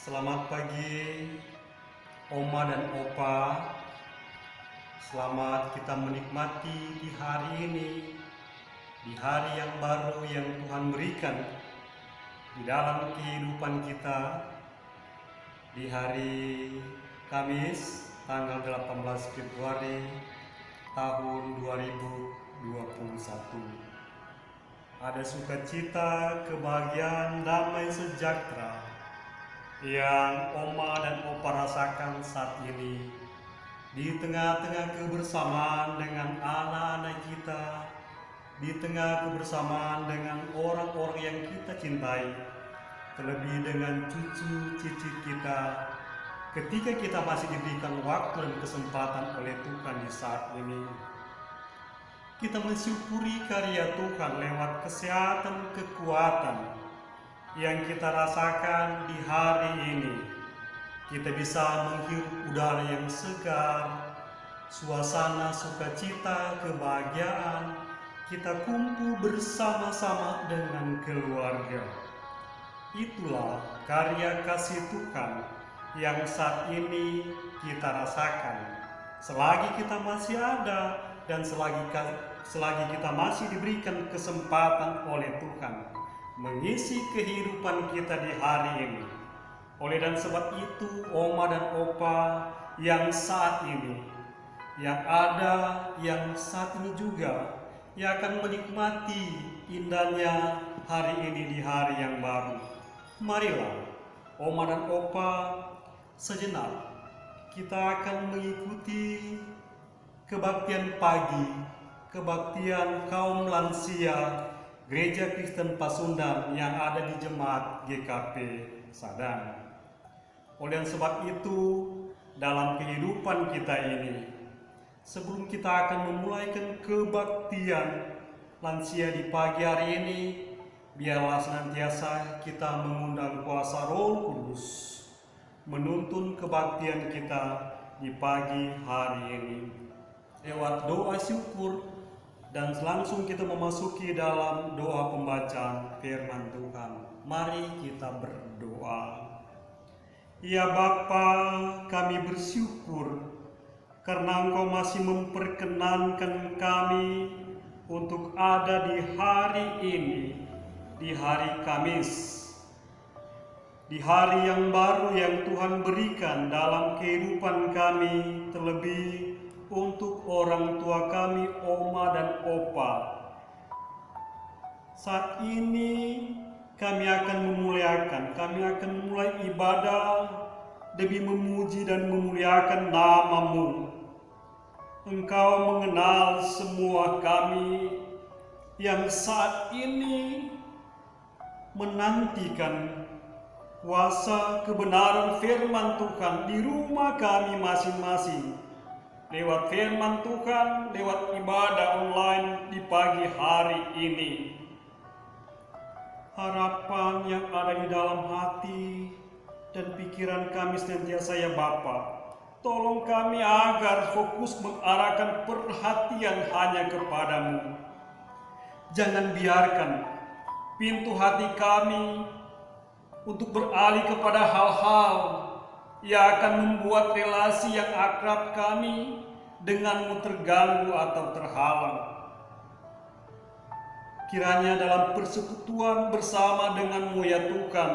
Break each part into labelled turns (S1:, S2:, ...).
S1: Selamat pagi, Oma dan Opa. Selamat kita menikmati di hari ini, di hari yang baru yang Tuhan berikan di dalam kehidupan kita, di hari Kamis, tanggal 18 Februari tahun 2021. Ada sukacita, kebahagiaan, damai sejahtera yang Oma dan Opa rasakan saat ini di tengah-tengah kebersamaan dengan anak-anak kita, di tengah kebersamaan dengan orang-orang yang kita cintai, terlebih dengan cucu-cucu kita, ketika kita masih diberikan waktu dan kesempatan oleh Tuhan di saat ini. Kita mensyukuri karya Tuhan lewat kesehatan, kekuatan yang kita rasakan di hari ini. Kita bisa menghirup udara yang segar, suasana sukacita, kebahagiaan. Kita kumpul bersama-sama dengan keluarga. Itulah karya kasih Tuhan yang saat ini kita rasakan. Selagi kita masih ada dan selagi kita masih diberikan kesempatan oleh Tuhan mengisi kehidupan kita di hari ini. Oleh dan sebab itu, Oma dan Opa yang saat ini, yang ada, yang saat ini juga, yang akan menikmati indahnya hari ini di hari yang baru. Marilah, Oma dan Opa, sejenak kita akan mengikuti kebaktian pagi, kebaktian kaum lansia Gereja Kristen Pasundan yang ada di Jemaat GKP Sadang. Oleh sebab itu, dalam kehidupan kita ini, sebelum kita akan memulaikan kebaktian lansia di pagi hari ini, biarlah senantiasa kita mengundang kuasa Roh Kudus menuntun kebaktian kita di pagi hari ini lewat doa syukur, dan langsung kita memasuki dalam doa pembacaan firman Tuhan. Mari kita berdoa. Ya Bapa, kami bersyukur karena Engkau masih memperkenankan kami untuk ada di hari ini, di hari Kamis, di hari yang baru yang Tuhan berikan dalam kehidupan kami, terlebih untuk orang tua kami, Oma dan Opa. Saat ini kami akan memulai ibadah demi memuji dan memuliakan nama-Mu. Engkau mengenal semua kami yang saat ini menantikan kuasa kebenaran firman Tuhan di rumah kami masing-masing. Lewat firman Tuhan, lewat ibadah online di pagi hari ini. Harapan yang ada di dalam hati dan pikiran kami senantiasa, ya Bapa, tolong kami agar fokus mengarahkan perhatian hanya kepadamu. Jangan biarkan pintu hati kami untuk beralih kepada hal-hal yang akan membuat relasi yang akrab kami denganmu terganggu atau terhalang. Kiranya dalam persekutuan bersama denganmu, ya Tuhan,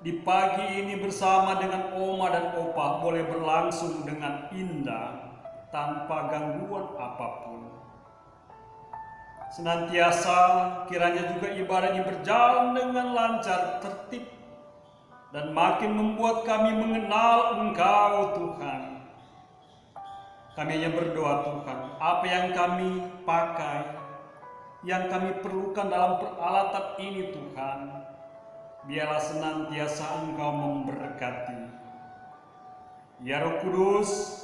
S1: di pagi ini bersama dengan Oma dan Opa boleh berlangsung dengan indah tanpa gangguan apapun. Senantiasa kiranya juga ibadah ini berjalan dengan lancar, tertib, dan makin membuat kami mengenal Engkau, Tuhan. Kami hanya berdoa, Tuhan, apa yang kami pakai, yang kami perlukan dalam peralatan ini, Tuhan, biarlah senantiasa Engkau memberkati. Ya Roh Kudus,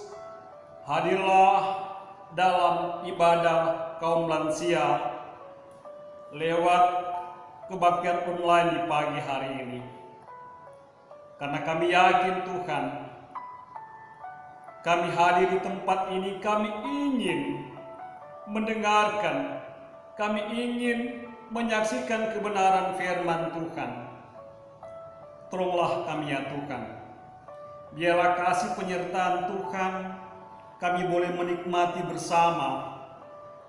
S1: hadirlah dalam ibadah kaum lansia lewat kebaktian online di pagi hari ini. Karena kami yakin, Tuhan, kami hadir di tempat ini, kami ingin mendengarkan, kami ingin menyaksikan kebenaran firman Tuhan. tolonglah kami ya Tuhan. Biarlah kasih penyertaan Tuhan, kami boleh menikmati bersama.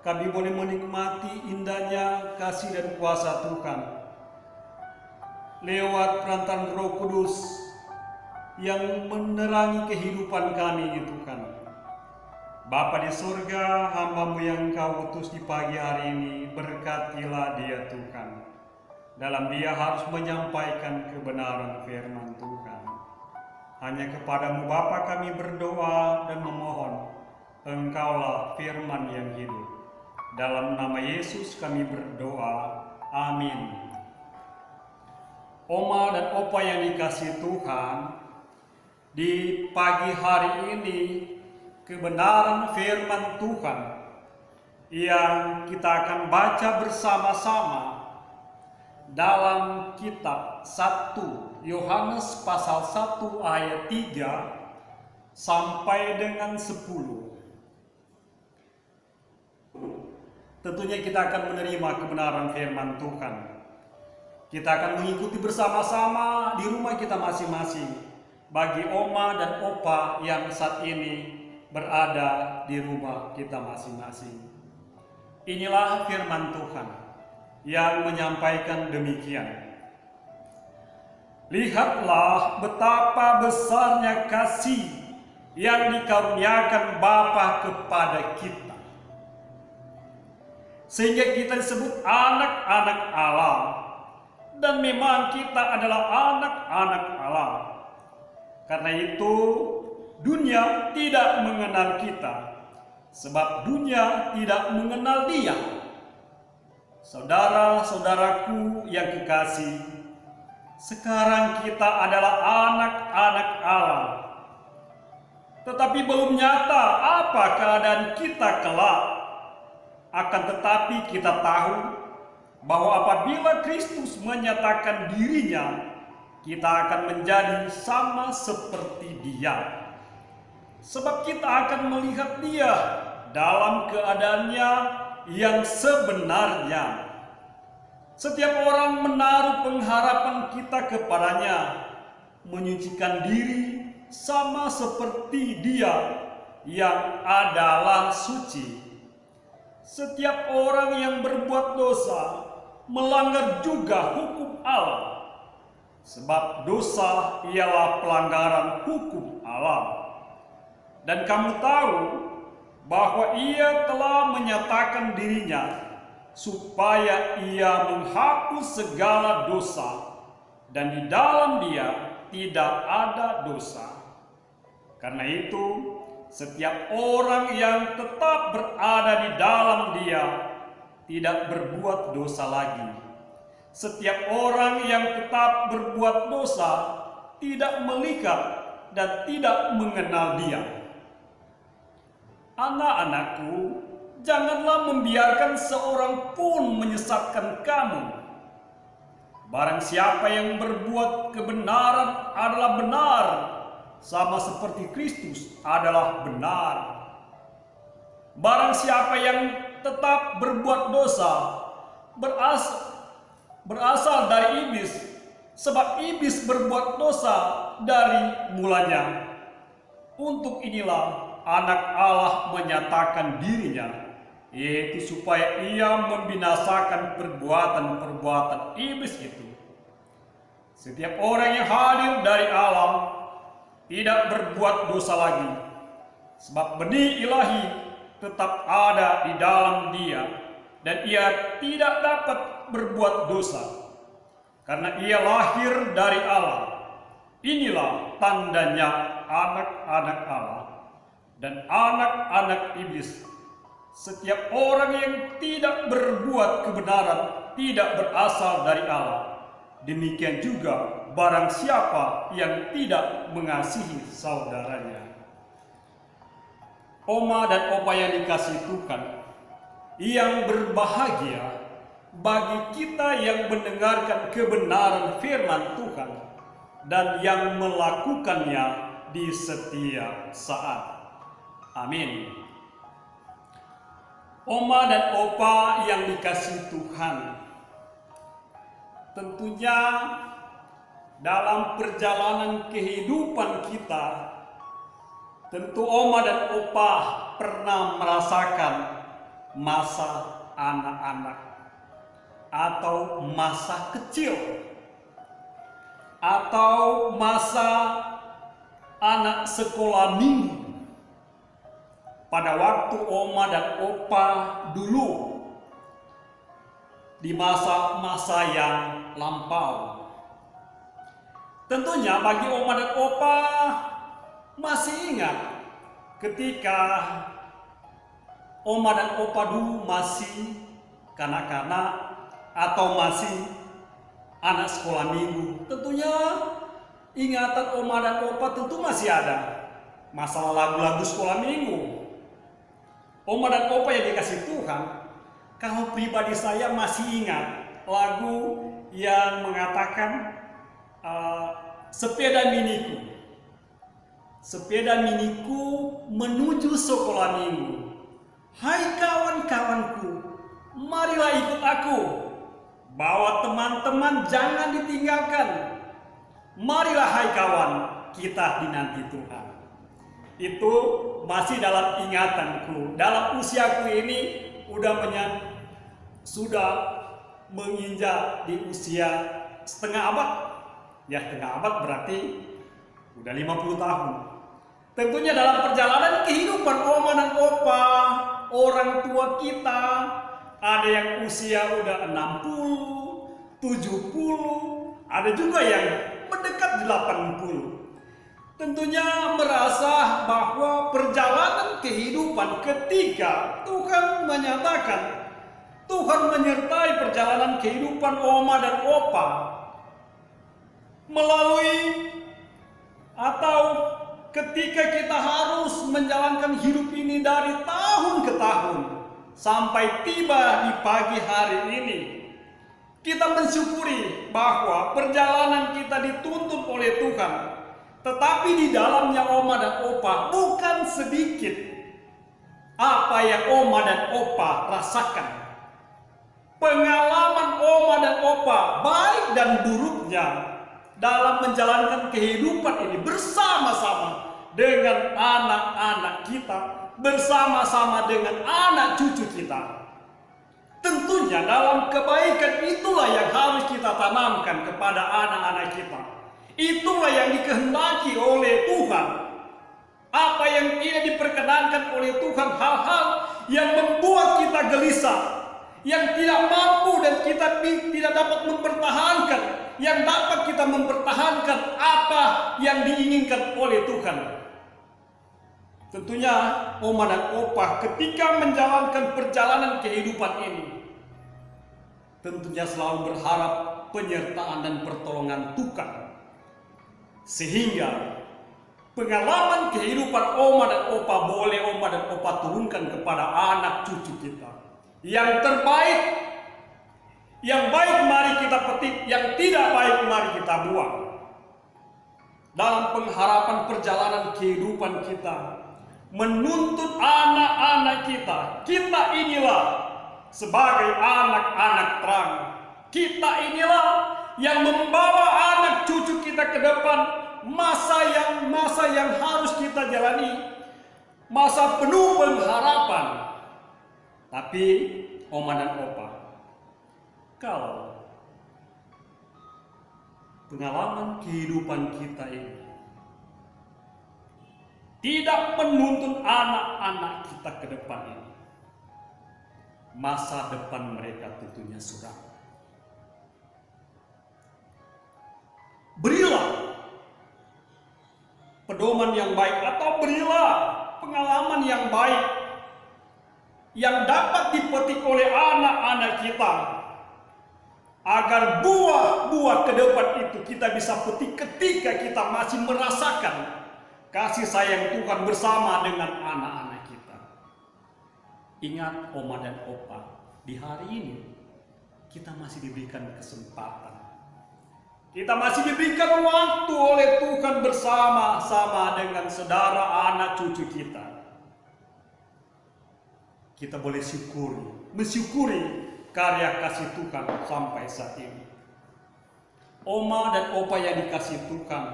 S1: Kami boleh menikmati indahnya kasih dan kuasa Tuhan lewat perantaraan Roh Kudus yang menerangi kehidupan kami ya Tuhan. Bapa di surga, hamba-Mu yang Kau utus di pagi hari ini, berkatilah dia Tuhan. Dalam dia harus menyampaikan kebenaran firman Tuhan. Hanya kepadamu Bapa kami berdoa dan memohon, Engkaulah firman yang hidup. Dalam nama Yesus kami berdoa, amin. Oma dan opa yang dikasihi Tuhan, di pagi hari ini kebenaran firman Tuhan yang kita akan baca bersama-sama dalam kitab 1 Yohanes pasal 1 ayat 3 sampai dengan 10. Tentunya kita akan menerima kebenaran firman Tuhan. Kita akan mengikuti bersama-sama di rumah kita masing-masing. Bagi oma dan opa yang saat ini berada di rumah kita masing-masing. Inilah firman Tuhan yang menyampaikan demikian. Lihatlah betapa besarnya kasih yang dikaruniakan Bapa kepada kita, sehingga kita disebut anak-anak Allah. Dan memang kita adalah anak-anak Allah. Karena itu dunia tidak mengenal kita, sebab dunia tidak mengenal Dia. Saudara-saudaraku yang kekasih, sekarang kita adalah anak-anak Allah. Tetapi belum nyata apa keadaan kita kelak. Akan tetapi kita tahu bahwa apabila Kristus menyatakan dirinya, kita akan menjadi sama seperti Dia. Sebab kita akan melihat Dia dalam keadaannya yang sebenarnya. Setiap orang menaruh pengharapan kita kepadanya, menyucikan diri sama seperti Dia yang adalah suci. Setiap orang yang berbuat dosa melanggar juga hukum Allah, sebab dosa ialah pelanggaran hukum Allah. Dan kamu tahu bahwa Ia telah menyatakan dirinya supaya Ia menghapus segala dosa, dan di dalam Dia tidak ada dosa. Karena itu, setiap orang yang tetap berada di dalam Dia tidak berbuat dosa lagi. Setiap orang yang tetap berbuat dosa tidak melihat dan tidak mengenal Dia. Anak-anakku, janganlah membiarkan seorang pun menyesatkan kamu. Barang siapa yang berbuat kebenaran adalah benar, sama seperti Kristus adalah benar. Barang siapa yang tetap berbuat dosa berasal dari iblis, sebab iblis berbuat dosa dari mulanya. Untuk inilah anak Allah menyatakan dirinya, yaitu supaya Ia membinasakan perbuatan-perbuatan iblis itu. Setiap orang yang hadir dari Allah tidak berbuat dosa lagi, sebab benih ilahi tetap ada di dalam Dia, dan Ia tidak dapat berbuat dosa, karena Ia lahir dari Allah. Inilah tandanya anak-anak Allah dan anak-anak iblis. Setiap orang yang tidak berbuat kebenaran tidak berasal dari Allah. Demikian juga barang siapa yang tidak mengasihi saudaranya. Oma dan opa yang dikasihi Tuhan, yang berbahagia bagi kita yang mendengarkan kebenaran firman Tuhan dan yang melakukannya di setiap saat. Amin. Oma dan opa yang dikasihi Tuhan, tentunya dalam perjalanan kehidupan kita, tentu oma dan opa pernah merasakan masa anak-anak atau masa kecil atau masa anak sekolah minggu. Pada waktu oma dan opa dulu, di masa-masa yang lampau. Tentunya bagi oma dan opa masih ingat ketika oma dan opa dulu masih kanak-kanak atau masih anak sekolah minggu. Tentunya ingatan oma dan opa tentu masih ada masalah lagu-lagu sekolah minggu. Oma dan opa yang dikasih Tuhan, kalau pribadi saya masih ingat lagu yang mengatakan sepeda miniku. Sepeda miniku menuju sekolah minggu. Hai kawan-kawanku, marilah ikut aku. Bawa teman-teman, jangan ditinggalkan. Marilah hai kawan, kita dinanti Tuhan. Itu masih dalam ingatanku. Dalam usiaku ini sudah menginjak di usia setengah abad. Ya, setengah abad berarti udah 50 tahun. Tentunya dalam perjalanan kehidupan oma dan opa, orang tua kita, ada yang usia udah 60, 70, ada juga yang mendekat 80. Tentunya merasa bahwa perjalanan kehidupan ketika Tuhan menyatakan, Tuhan menyertai perjalanan kehidupan oma dan opa melalui atau ketika kita harus menjalankan hidup ini dari tahun ke tahun sampai tiba di pagi hari ini, kita mensyukuri bahwa perjalanan kita dituntun oleh Tuhan. Tetapi di dalamnya oma dan opa bukan sedikit apa yang oma dan opa rasakan. Pengalaman oma dan opa baik dan buruknya dalam menjalankan kehidupan ini bersama-sama dengan anak-anak kita, bersama-sama dengan anak cucu kita. Tentunya dalam kebaikan itulah yang harus kita tanamkan kepada anak-anak kita. Itulah yang dikehendaki oleh Tuhan. Apa yang tidak diperkenankan oleh Tuhan, hal-hal yang membuat kita gelisah, yang tidak mampu dan kita tidak dapat mempertahankan, yang dapat kita mempertahankan apa yang diinginkan oleh Tuhan. Tentunya oma dan opa ketika menjalankan perjalanan kehidupan ini, tentunya selalu berharap penyertaan dan pertolongan Tuhan. Sehingga pengalaman kehidupan oma dan opa boleh oma dan opa turunkan kepada anak cucu kita. Yang terbaik, yang baik mari kita petik, yang tidak baik mari kita buang. Dalam pengharapan perjalanan kehidupan kita, menuntut anak-anak kita, kita inilah sebagai anak-anak terang. Kita inilah yang membawa anak cucu kita ke depan, masa yang harus kita jalani, masa penuh pengharapan. Tapi oma dan opa, kalau pengalaman kehidupan kita ini tidak menuntun anak-anak kita ke depan ini, masa depan mereka tentunya suram. Berilah pedoman yang baik atau berilah pengalaman yang baik yang dapat dipetik oleh anak-anak kita, agar buah-buah ke depan itu kita bisa petik ketika kita masih merasakan kasih sayang Tuhan bersama dengan anak-anak kita. Ingat oma dan opa, di hari ini kita masih diberikan kesempatan. Kita masih diberikan waktu oleh Tuhan bersama-sama dengan saudara anak cucu kita. Kita boleh mensyukuri karya kasih Tuhan sampai saat ini. Oma dan opa yang dikasih Tuhan,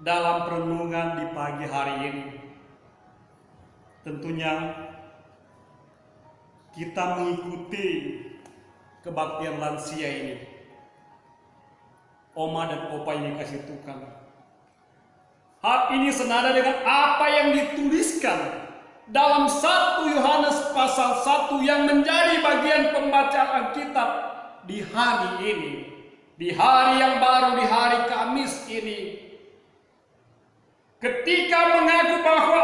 S1: dalam perenungan di pagi hari ini, tentunya kita mengikuti kebaktian lansia ini. Oma dan opa yang dikasih Tuhan. Hal ini senada dengan apa yang dituliskan dalam 1 Yohanes pasal 1 yang menjadi bagian pembacaan Alkitab di hari ini. Di hari yang baru, di hari Kamis ini. Ketika mengaku bahwa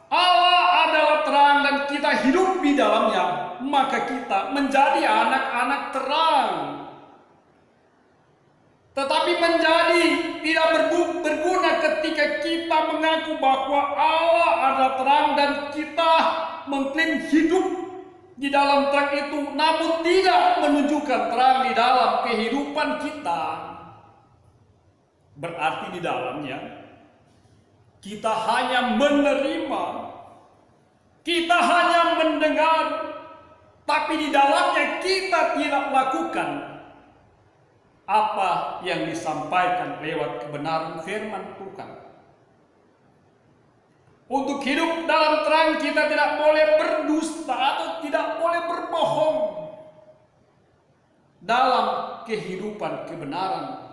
S1: Allah adalah terang dan kita hidup di dalamnya, maka kita menjadi anak-anak terang. Tetapi menjadi tidak berguna ketika kita mengaku bahwa Allah adalah terang dan kita mengklaim hidup di dalam terang itu, namun tidak menunjukkan terang di dalam kehidupan kita. Berarti di dalamnya kita hanya menerima, kita hanya mendengar, tapi di dalamnya kita tidak lakukan apa yang disampaikan lewat kebenaran firman Tuhan. Untuk hidup dalam terang kita tidak boleh berdusta atau tidak boleh berbohong dalam kehidupan kebenaran.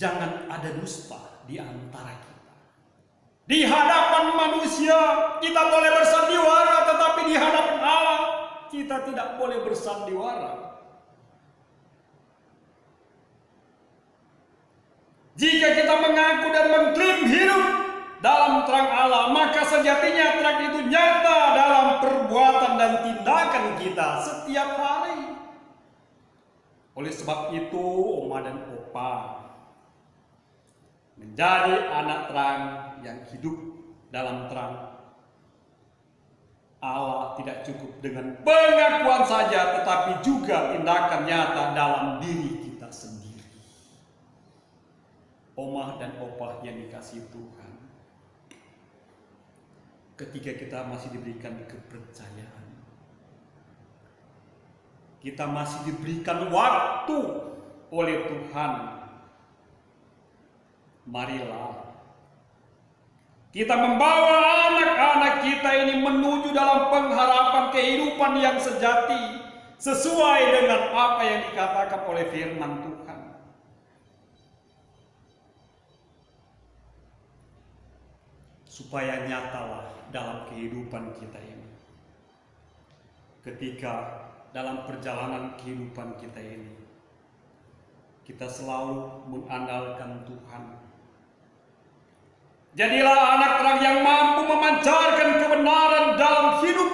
S1: Jangan ada dusta di antara kita. Di hadapan manusia kita boleh bersandiwara, tetapi di hadapan Allah kita tidak boleh bersandiwara. Jika kita mengaku dan mengklaim hidup dalam terang Allah, maka sejatinya terang itu nyata dalam perbuatan dan tindakan kita setiap hari. Oleh sebab itu, Oma dan Opa menjadi anak terang yang hidup dalam terang. Allah tidak cukup dengan pengakuan saja, tetapi juga tindakan nyata dalam diri kita sendiri. Oma dan opa yang dikasihi Tuhan, ketika kita masih diberikan kepercayaan, kita masih diberikan waktu oleh Tuhan, marilah kita membawa anak-anak kita ini menuju dalam pengharapan kehidupan yang sejati, sesuai dengan apa yang dikatakan oleh firman Tuhan. Supaya nyatalah dalam kehidupan kita ini. Ketika dalam perjalanan kehidupan kita ini, kita selalu mengandalkan Tuhan. Jadilah anak terang yang mampu memancarkan kebenaran dalam hidup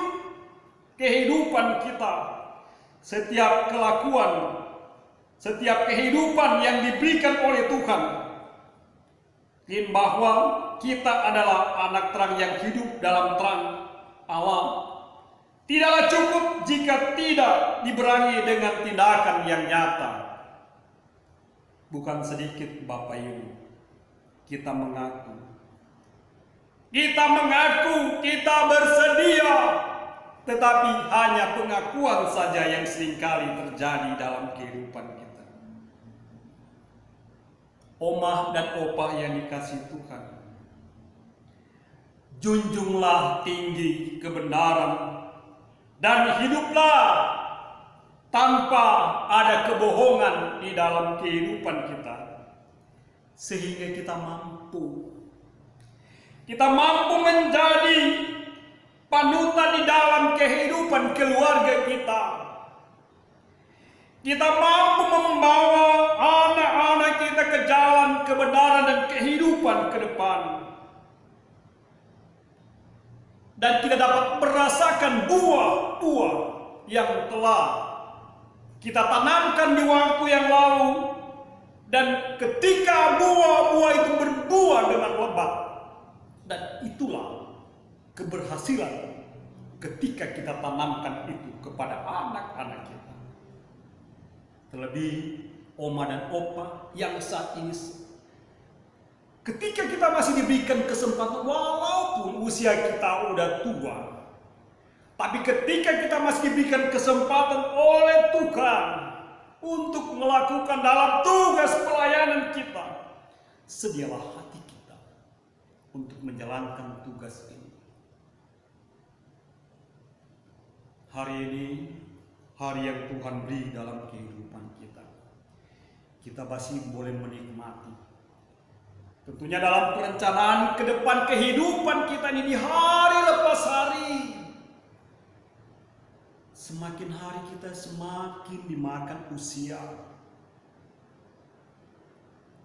S1: kehidupan kita. Setiap kelakuan, setiap kehidupan yang diberikan oleh Tuhan, bahwa kita adalah anak terang yang hidup dalam terang Allah. Tidaklah cukup jika tidak dibarengi dengan tindakan yang nyata. Bukan sedikit Bapak Ibu, kita mengaku, kita bersedia, tetapi hanya pengakuan saja yang seringkali terjadi dalam kehidupan kita. Oma dan opa yang dikasihi Tuhan, junjunglah tinggi kebenaran dan hiduplah tanpa ada kebohongan di dalam kehidupan kita, sehingga kita mampu menjadi panutan di dalam kehidupan keluarga kita. Kita mampu membawa anak-anak kita ke jalan kebenaran dan kehidupan ke depan. Dan kita dapat merasakan buah-buah yang telah kita tanamkan di waktu yang lalu. Dan ketika buah-buah itu berbuah dengan lebat, dan itulah keberhasilan ketika kita tanamkan itu kepada anak-anak kita. Terlebih oma dan opa yang saat ini, ketika kita masih diberikan kesempatan, walaupun usia kita udah tua, Tapi ketika kita masih diberikan kesempatan oleh Tuhan untuk melakukan dalam tugas pelayanan kita, sedialah hati kita untuk menjalankan tugas ini. Hari ini, hari yang Tuhan beri dalam kehidupan kita. Kita masih boleh menikmati. Tentunya dalam perencanaan ke depan kehidupan kita ini di hari lepas hari. Semakin hari kita semakin dimakan usia.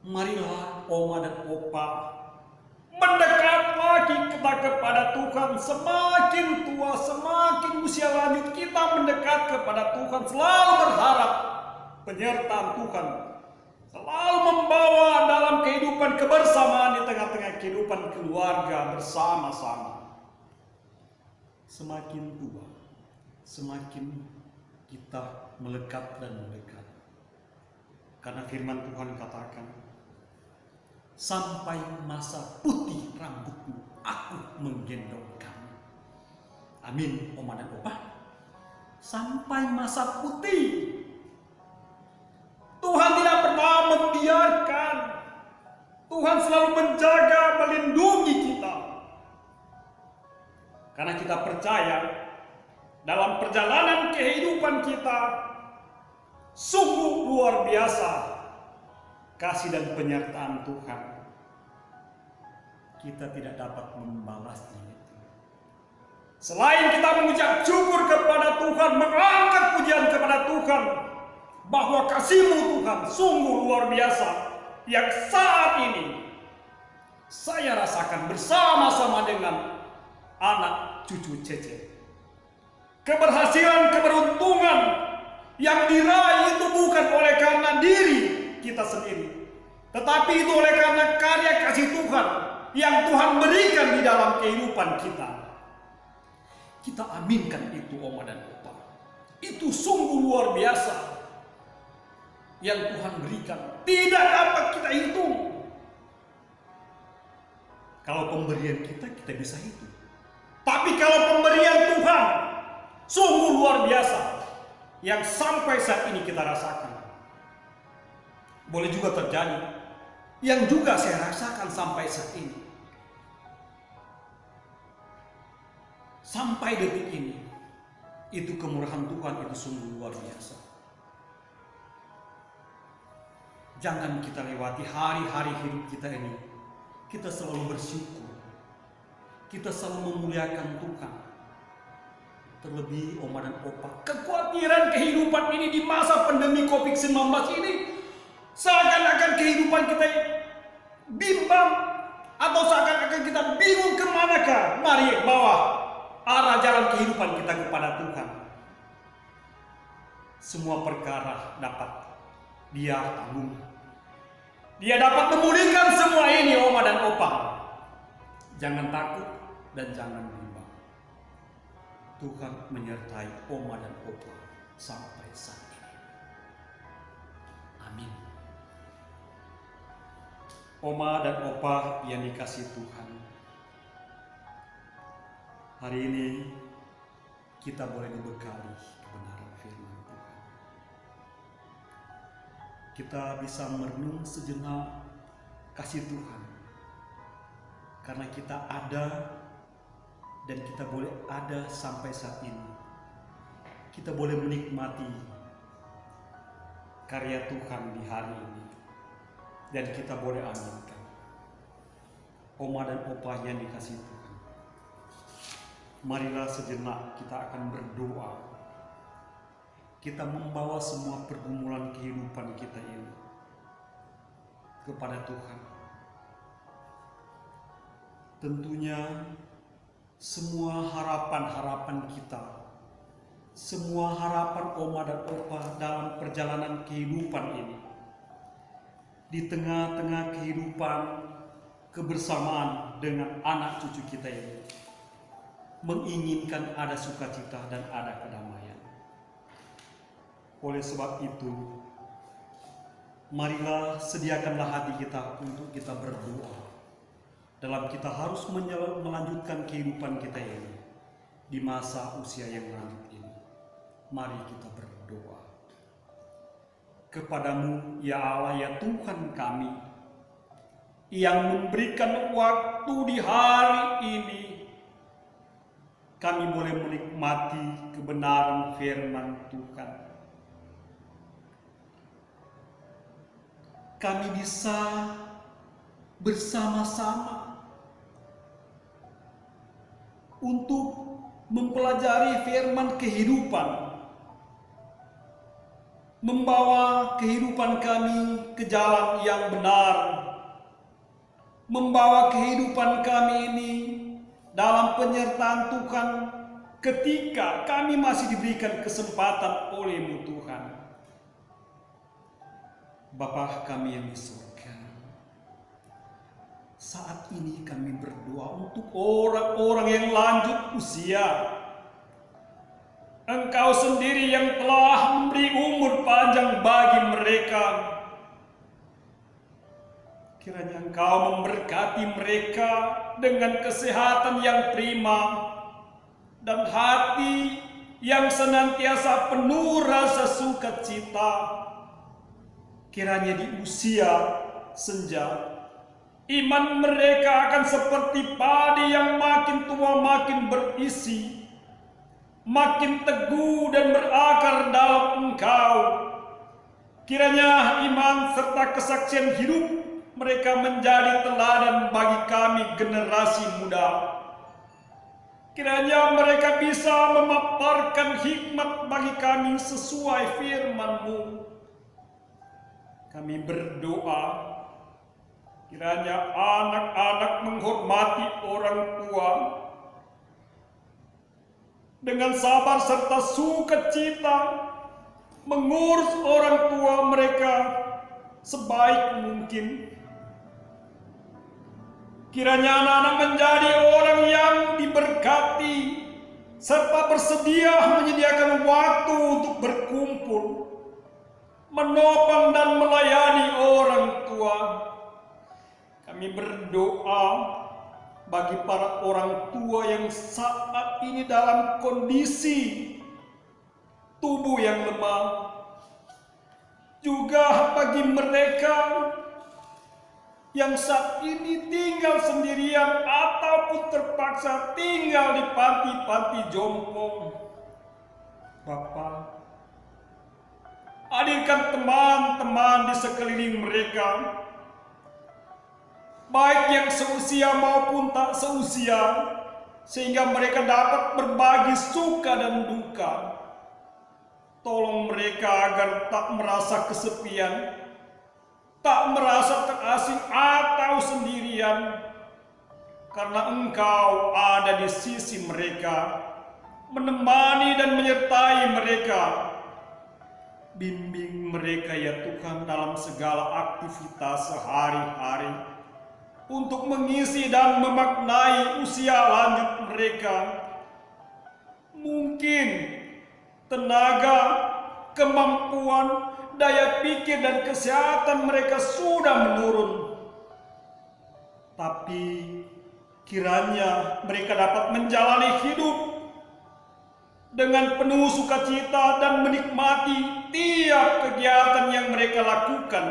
S1: Marilah Oma dan Opa mendekat lagi kita kepada Tuhan. Semakin tua, semakin usia lanjut, kita mendekat kepada Tuhan. Selalu berharap penyertaan Tuhan. Selalu membawa dalam kehidupan kebersamaan di tengah-tengah kehidupan keluarga bersama-sama. Semakin tua, semakin kita melekat dan mendekat. Karena firman Tuhan katakan, sampai masa putih rambutmu, aku menggendong kamu. Amin, Oma dan Opa. Sampai masa putih. Tuhan tidak pernah membiarkan. Tuhan selalu menjaga, melindungi kita. Karena kita percaya dalam perjalanan kehidupan kita sungguh luar biasa kasih dan penyertaan Tuhan. Kita tidak dapat membalasnya. Selain kita mengucap syukur kepada Tuhan, mengangkat pujian kepada Tuhan, bahwa kasih-Mu Tuhan sungguh luar biasa, yang saat ini saya rasakan bersama-sama dengan anak cucu Cece. Keberhasilan, keberuntungan yang diraih itu bukan oleh karena diri kita sendiri, tetapi itu oleh karena karya kasih Tuhan yang Tuhan berikan di dalam kehidupan kita. Kita aminkan itu, Oma dan Opa. Itu sungguh luar biasa yang Tuhan berikan, tidak dapat kita hitung. Kalau pemberian kita bisa hitung. Tapi kalau pemberian Tuhan sungguh luar biasa yang sampai saat ini kita rasakan. Boleh juga terjadi yang juga saya rasakan sampai saat ini. Sampai detik ini, itu kemurahan Tuhan itu sungguh luar biasa. Jangan kita lewati hari-hari hidup kita ini, kita selalu bersyukur, kita selalu memuliakan Tuhan. Terlebih Oma dan Opa, kekhawatiran kehidupan ini di masa pandemi COVID-19 ini, seakan-akan kehidupan kita bimbang, atau seakan-akan kita bingung kemanakah. Mari bawa arah jalan kehidupan kita kepada Tuhan. Semua perkara dapat Dia tanggung. Dia dapat memulihkan semua ini, Oma dan Opa. Jangan takut dan jangan bimbang. Tuhan menyertai Oma dan Opa sampai saat ini. Amin. Oma dan Opa yang dikasihi Tuhan, hari ini kita boleh dibekali kebenaran firman Tuhan. Kita bisa merenung sejenak kasih Tuhan, karena kita ada dan kita boleh ada sampai saat ini. Kita boleh menikmati karya Tuhan di hari ini, dan kita boleh aminkan. Oma dan Opa yang dikasihi Tuhan, marilah sejenak kita akan berdoa. Kita membawa semua pergumulan kehidupan kita ini kepada Tuhan. Tentunya semua harapan-harapan kita, semua harapan Oma dan Opa dalam perjalanan kehidupan ini, di tengah-tengah kehidupan kebersamaan dengan anak cucu kita ini, menginginkan ada sukacita dan ada kedamaian. Oleh sebab itu, marilah sediakanlah hati kita untuk kita berdoa dalam kita harus melanjutkan kehidupan kita ini. Di masa usia yang lanjut ini, mari kita berdoa. Kepadamu, ya Allah, ya Tuhan kami, yang memberikan waktu di hari ini, kami boleh menikmati kebenaran firman Tuhan. Kami bisa bersama-sama untuk mempelajari firman kehidupan, membawa kehidupan kami ke jalan yang benar, membawa kehidupan kami ini dalam penyertaan Tuhan ketika kami masih diberikan kesempatan oleh-Mu Tuhan. Bapa kami yang di surga, saat ini kami berdoa untuk orang-orang yang lanjut usia. Engkau sendiri yang telah memberi umur panjang bagi mereka. Kiranya Engkau memberkati mereka dengan kesehatan yang prima dan hati yang senantiasa penuh rasa sukacita. Kiranya di usia senja, iman mereka akan seperti padi yang makin tua makin berisi, makin teguh dan berakar dalam Engkau. Kiranya iman serta kesaksian hidup mereka menjadi teladan bagi kami generasi muda. Kiranya mereka bisa memaparkan hikmat bagi kami sesuai firman-Mu. Kami berdoa, kiranya anak-anak menghormati orang tua dengan sabar serta sukacita, mengurus orang tua mereka sebaik mungkin. Kiranya anak-anak menjadi orang yang diberkati serta bersedia menyediakan waktu untuk berkumpul, menopang dan melayani orang tua. Kami berdoa bagi para orang tua yang saat ini dalam kondisi tubuh yang lemah, juga bagi mereka yang saat ini tinggal sendirian ataupun terpaksa tinggal di panti-panti jompo. Bapa, hadirkan teman-teman di sekeliling mereka, baik yang seusia maupun tak seusia, sehingga mereka dapat berbagi suka dan duka. Tolong mereka agar tak merasa kesepian, tak merasa terasing atau sendirian, karena Engkau ada di sisi mereka, menemani dan menyertai mereka. Bimbing mereka ya Tuhan dalam segala aktivitas sehari-hari, untuk mengisi dan memaknai usia lanjut mereka. Mungkin tenaga, kemampuan, daya pikir dan kesehatan mereka sudah menurun. Tapi kiranya mereka dapat menjalani hidup dengan penuh sukacita dan menikmati tiap kegiatan yang mereka lakukan.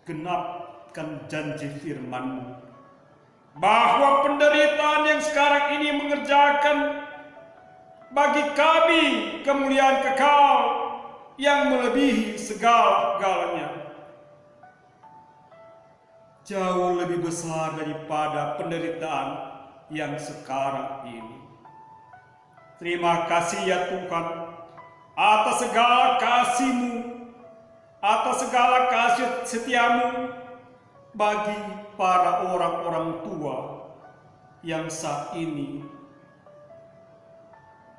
S1: Genapkan janji firman-Mu bahwa penderitaan yang sekarang ini mengerjakan bagi kami kemuliaan kekal yang melebihi segala-galanya, jauh lebih besar daripada penderitaan yang sekarang ini. Terima kasih ya Tuhan atas segala kasih-Mu, atas segala kasih setia-Mu bagi para orang-orang tua yang saat ini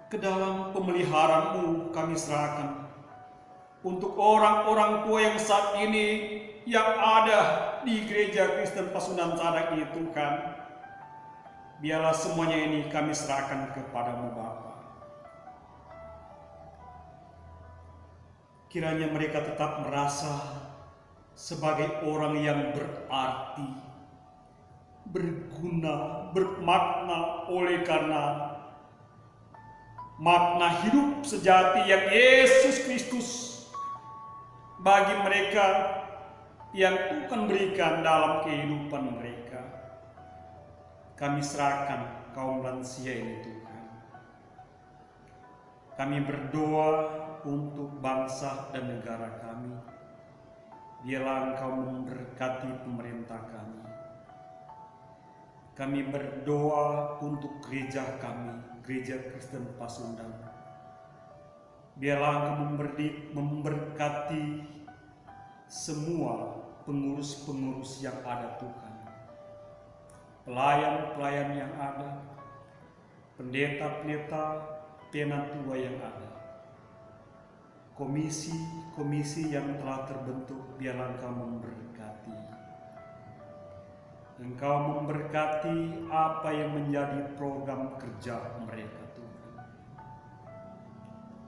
S1: ke dalam pemeliharaan-Mu kami serahkan. Untuk orang-orang tua yang saat ini yang ada di Gereja Kristen Pasundan Sadak ini Tuhan, biarlah semuanya ini kami serahkan kepada-Mu Bapa. Kiranya mereka tetap merasa sebagai orang yang berarti, berguna, bermakna oleh karena makna hidup sejati yang Yesus Kristus bagi mereka yang Tuhan berikan dalam kehidupan mereka. Kami serahkan kaum lansia ini Tuhan. Kami berdoa untuk bangsa dan negara kami. Biarlah Engkau memberkati pemerintah kami. Kami berdoa untuk gereja kami, Gereja Kristen Pasundan. Biarlah Engkau memberkati semua pengurus-pengurus yang ada Tuhan. Pelayan-pelayan yang ada, pendeta-pendeta, penatua yang ada. Komisi-komisi yang telah terbentuk, biarlah Engkau memberkati. Engkau memberkati apa yang menjadi program kerja mereka Tuhan.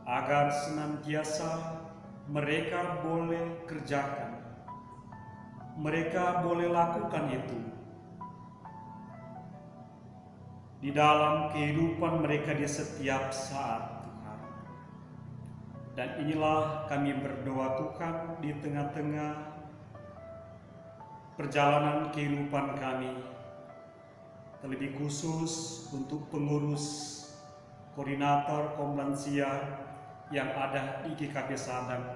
S1: Agar senantiasa mereka boleh kerjakan, mereka boleh lakukan itu di dalam kehidupan mereka di setiap saat. Dan inilah kami berdoa Tuhan di tengah-tengah perjalanan kehidupan kami, terlebih khusus untuk pengurus koordinator kaum lansia yang ada di GKP Sadang,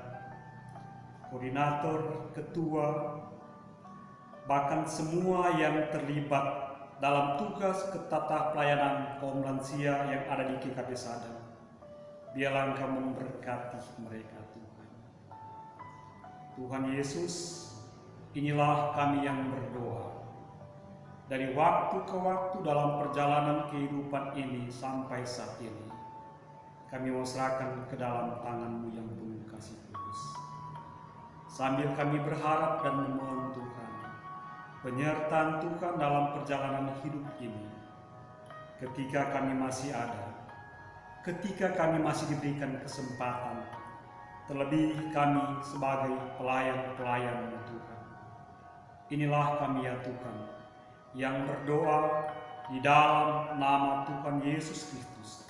S1: koordinator, ketua, bahkan semua yang terlibat dalam tugas ketata pelayanan kaum lansia yang ada di GKP Sadang. Biarlah Engkau memberkati mereka Tuhan. Tuhan Yesus, inilah kami yang berdoa. Dari waktu ke waktu dalam perjalanan kehidupan ini sampai saat ini, kami mau serahkan ke dalam tangan-Mu yang penuh kasih kudus. Sambil kami berharap dan memohon Tuhan, penyertaan Tuhan dalam perjalanan hidup ini, ketika kami masih ada, ketika kami masih diberikan kesempatan, terlebih kami sebagai pelayan-pelayan Tuhan. Inilah kami ya Tuhan, yang berdoa di dalam nama Tuhan Yesus Kristus,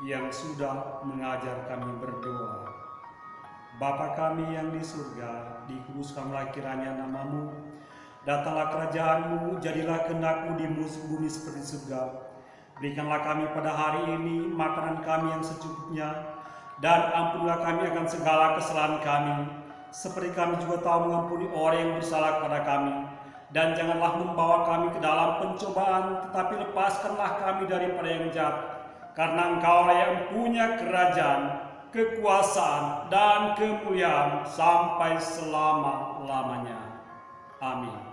S1: yang sudah mengajar kami berdoa. Bapa kami yang di surga, dikuduskanlah kiranya nama-Mu, datanglah kerajaan-Mu, jadilah kehendak-Mu di bumi seperti surga. Berikanlah kami pada hari ini makanan kami yang secukupnya, dan ampunilah kami akan segala kesalahan kami, seperti kami juga tahu mengampuni orang yang bersalah kepada kami. Dan janganlah membawa kami ke dalam pencobaan, tetapi lepaskanlah kami daripada yang jahat. Karena Engkau yang punya kerajaan, kekuasaan, dan kemuliaan sampai selama-lamanya. Amin.